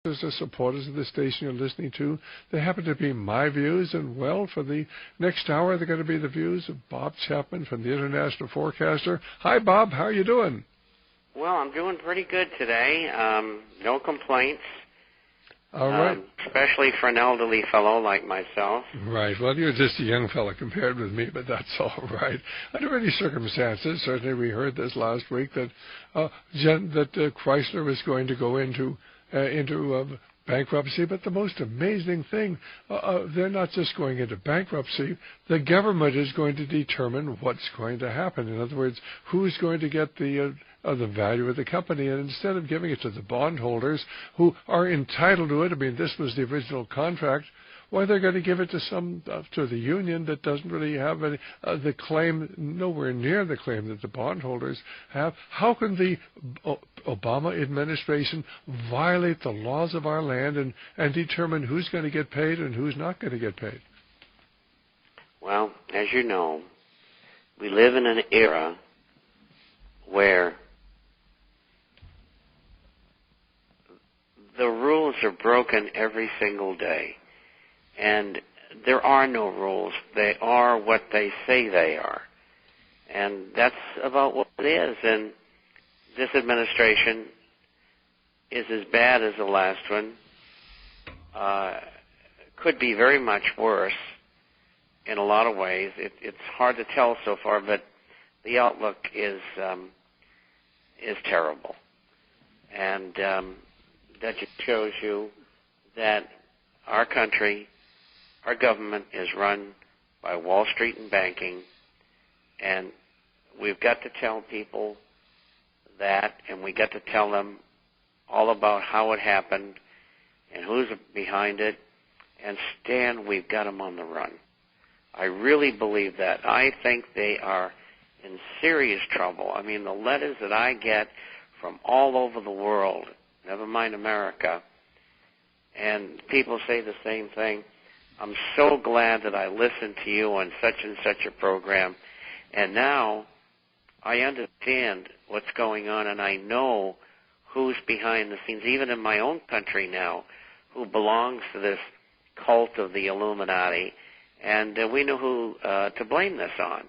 the supporters of the station you're listening to. They happen to be my views, and well, for the next hour, they're going to be the views of Bob Chapman from the International Forecaster. Hi, Bob. How are you doing? Well, I'm doing pretty good today. No complaints. All right. Especially for an elderly fellow like myself. Right. Well, you're just a young fellow compared with me, but that's all right. Under any circumstances, certainly we heard this last week that Chrysler was going to go into bankruptcy. But the most amazing thing, they're not just going into bankruptcy. The government is going to determine what's going to happen. In other words, who's going to get the value of the company, and instead of giving it to the bondholders who are entitled to it, I mean, this was the original contract, why they're going to give it to the union that doesn't really have any, the claim, nowhere near the claim that the bondholders have. How can the Obama administration violate the laws of our land and determine who's going to get paid and who's not going to get paid? Well, as you know, we live in an era where the rules are broken every single day. And there are no rules. They are what they say they are. And that's about what it is. And this administration is as bad as the last one. Could be very much worse in a lot of ways. It's hard to tell so far, but the outlook is terrible. And that just shows you that our country, our government is run by Wall Street and banking, and we've got to tell people that, and we got to tell them all about how it happened and who's behind it. And Stan, we've got them on the run. I really believe that. I think they are in serious trouble. I mean, the letters that I get from all over the world, never mind America, and people say the same thing. I'm so glad that I listened to you on such and such a program, and now I understand what's going on, and I know who's behind the scenes, even in my own country now, who belongs to this cult of the Illuminati, and we know who to blame this on.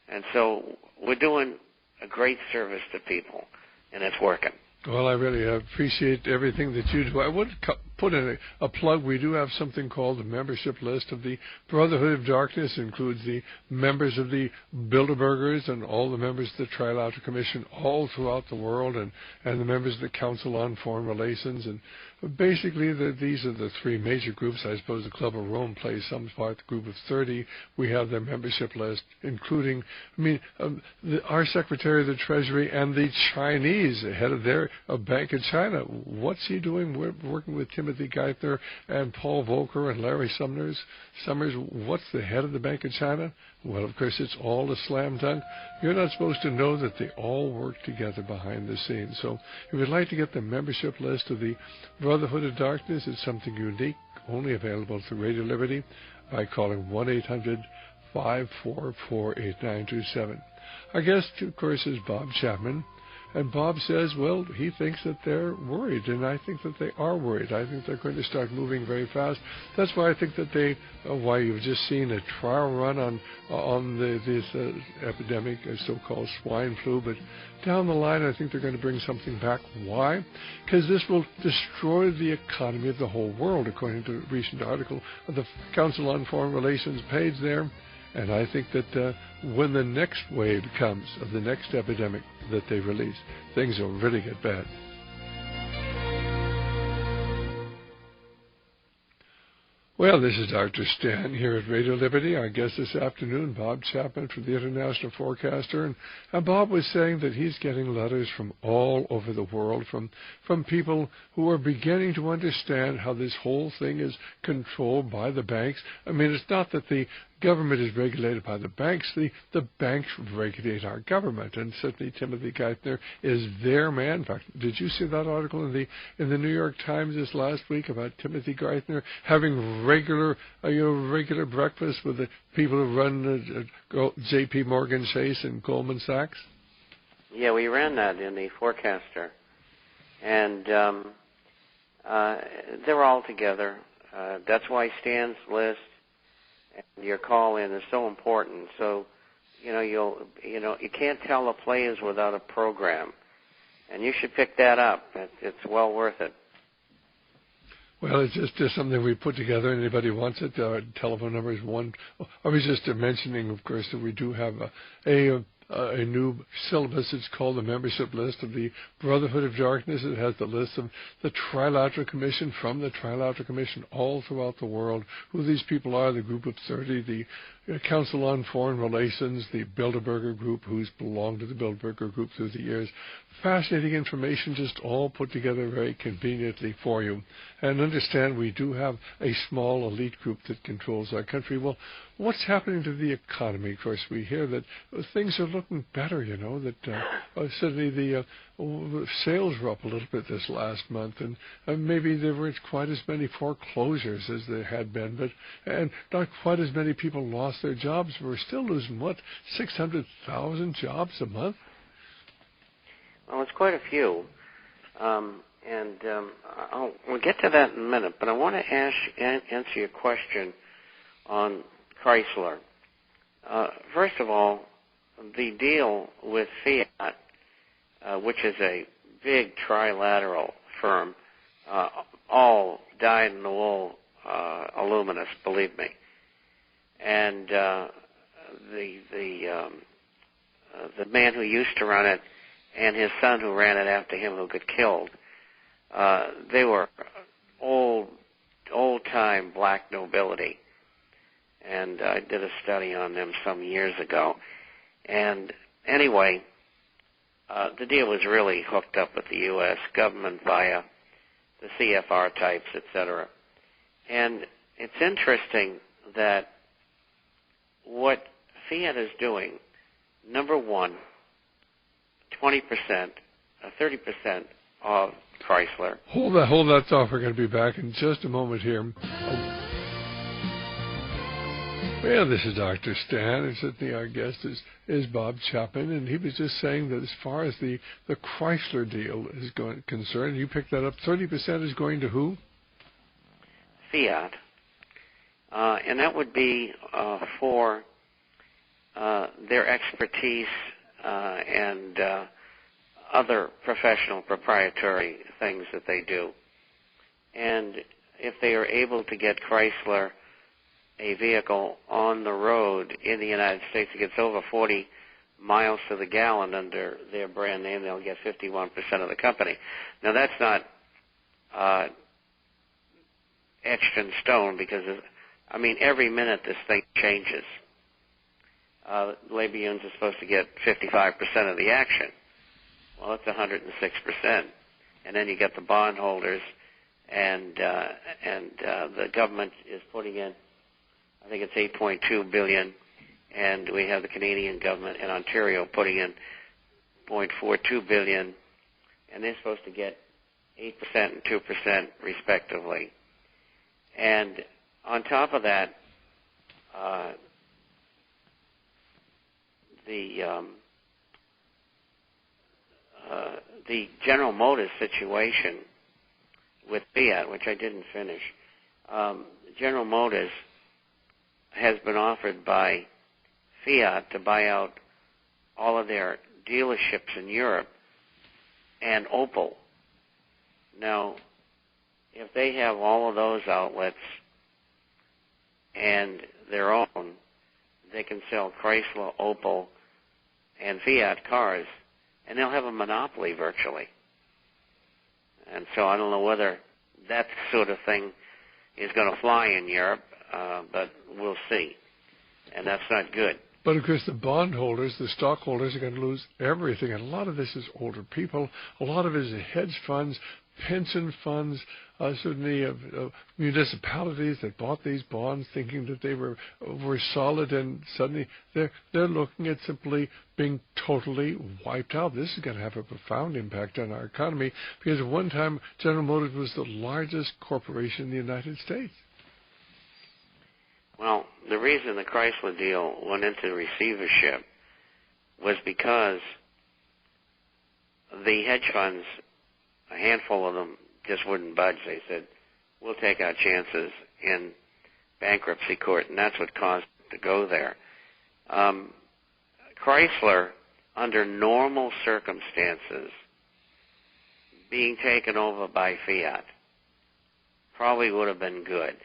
And so we're doing a great service to people, and it's working. Well, I really appreciate everything that you do. I would put in a plug. We do have something called the membership list of the Brotherhood of Darkness. It includes the members of the Bilderbergers and all the members of the Trilateral Commission all throughout the world, and the members of the Council on Foreign Relations. And basically, these are the three major groups. I suppose the Club of Rome plays some part, the group of 30. We have their membership list, including, our Secretary of the Treasury and the Chinese, head of their Bank of China. What's he doing? We're working with Timothy Geithner and Paul Volcker and Larry Summers. What's the head of the Bank of China? Well, of course, it's all a slam dunk. You're not supposed to know that they all work together behind the scenes. So if you'd like to get the membership list of the Brotherhood of Darkness, it's something unique, only available through Radio Liberty by calling 1-800-544-8927. Our guest, of course, is Bob Chapman. And Bob says, well, he thinks that they're worried, and I think that they are worried. I think they're going to start moving very fast. That's why I think that why you've just seen a trial run on this epidemic, so-called swine flu. But down the line, I think they're going to bring something back. Why? Because this will destroy the economy of the whole world, according to a recent article of the Council on Foreign Relations page there. And I think that when the next wave comes of the next epidemic that they release, things will really get bad. Well, this is Dr. Stan here at Radio Liberty. Our guest this afternoon, Bob Chapman from the International Forecaster. And Bob was saying that he's getting letters from all over the world, from people who are beginning to understand how this whole thing is controlled by the banks. I mean, it's not that the government is regulated by the banks. The banks regulate our government, and certainly Timothy Geithner is their man. In fact, did you see that article in the New York Times this last week about Timothy Geithner having regular breakfast with the people who run J.P. Morgan Chase and Goldman Sachs? Yeah, we ran that in the Forecaster, and they're all together. That's why Stan's list and your call in is so important. So, you can't tell the players without a program, and you should pick that up. It's well worth it. Well, it's just something we put together. Anybody wants it, our telephone number is one. I was just mentioning, of course, that we do have a new syllabus. It's called the membership list of the Brotherhood of Darkness. It has the list of the Trilateral Commission, from the Trilateral Commission all throughout the world, who these people are, the Group of 30, the Council on Foreign Relations, the Bilderberger Group, who's belonged to the Bilderberger Group through the years. Fascinating information, just all put together very conveniently for you. And understand we do have a small elite group that controls our country. Well, what's happening to the economy? Of course, we hear that things are looking better, that suddenly the sales were up a little bit this last month, and maybe there weren't quite as many foreclosures as there had been, and not quite as many people lost their jobs. We're still losing, 600,000 jobs a month? Well, it's quite a few, we'll get to that in a minute, but I want to answer your question on Chrysler. First of all, the deal with Fiat, which is a big trilateral firm, all dyed-in-the-wool illuminists, believe me, and the man who used to run it and his son who ran it after him, who got killed, they were old-time black nobility. And I did a study on them some years ago. And anyway, the deal was really hooked up with the U.S. government via the CFR types, etc. And it's interesting that what Fiat is doing, number one, 20%, 30% of Chrysler. Hold that thought. We're going to be back in just a moment here. Well, this is Dr. Stan, and certainly our guest is Bob Chapman, and he was just saying that as far as the Chrysler deal is concerned, you picked that up, 30% is going to who? Fiat. And that would be for their expertise and other professional proprietary things that they do. And if they are able to get Chrysler a vehicle on the road in the United States that gets over 40 miles to the gallon under their brand name, they'll get 51% of the company. Now, that's not etched in stone because, every minute this thing changes. Labor unions are supposed to get 55% of the action. Well, it's 106%. And then you get the bondholders, and the government is putting in, I think it's $8.2 billion, and we have the Canadian government in Ontario putting in $0.42 billion, and they're supposed to get 8% and 2% respectively. And on top of that, the General Motors situation with Fiat, which I didn't finish, General Motors has been offered by Fiat to buy out all of their dealerships in Europe and Opel. Now, if they have all of those outlets and their own, they can sell Chrysler, Opel, and Fiat cars, and they'll have a monopoly virtually. And so I don't know whether that sort of thing is going to fly in Europe, but we'll see. And that's not good. But, of course, the bondholders, the stockholders, are going to lose everything. And a lot of this is older people. A lot of it is hedge funds, pension funds, certainly municipalities that bought these bonds thinking that they were solid, and suddenly they're looking at simply being totally wiped out. This is going to have a profound impact on our economy because at one time General Motors was the largest corporation in the United States. Well, the reason the Chrysler deal went into receivership was because the hedge funds, a handful of them, just wouldn't budge. They said, we'll take our chances in bankruptcy court, and that's what caused it to go there. Chrysler, under normal circumstances, being taken over by Fiat probably would have been good.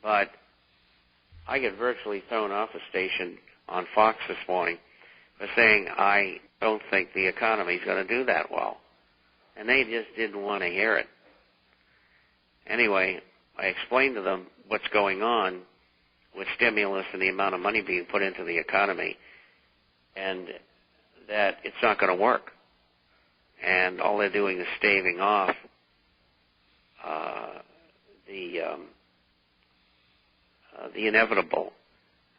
But I get virtually thrown off the station on Fox this morning for saying I don't think the economy is going to do that well. And they just didn't want to hear it. Anyway, I explained to them what's going on with stimulus and the amount of money being put into the economy, and that it's not going to work. And all they're doing is staving off the inevitable.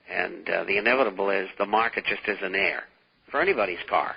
And the inevitable is the market just isn't there for anybody's car.